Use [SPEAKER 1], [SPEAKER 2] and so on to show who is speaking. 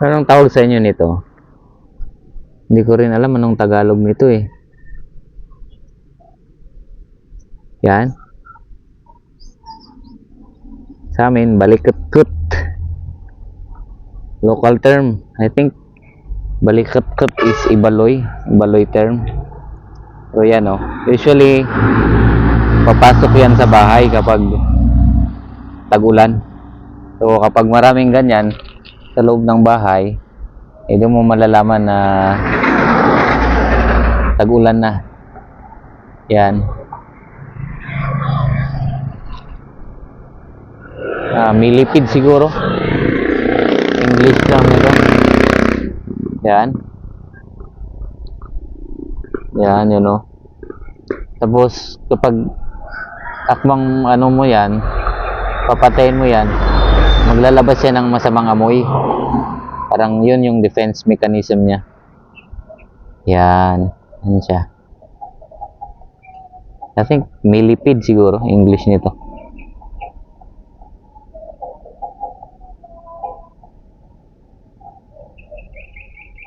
[SPEAKER 1] Anong tawag sa inyo nito? Hindi ko rin alam anong Tagalog nito eh. Yan. Sa amin, balikot-kut. Local term. I think balikot-kut is ibaloy. Ibaloy term. So yan o. Usually, papasok yan sa bahay kapag tag-ulan. So kapag maraming ganyan sa loob ng bahay, doon mo malalaman na tag-ulan na. Yan. Millipede siguro. English lang ito. Yan. Yan, yun o. Tapos, kapag akmang ano mo yan, papatayin mo yan, maglalabas yan ng masamang amoy. Parang yun yung defense mechanism niya. Yan. Yan siya. I think millipede siguro, English nito.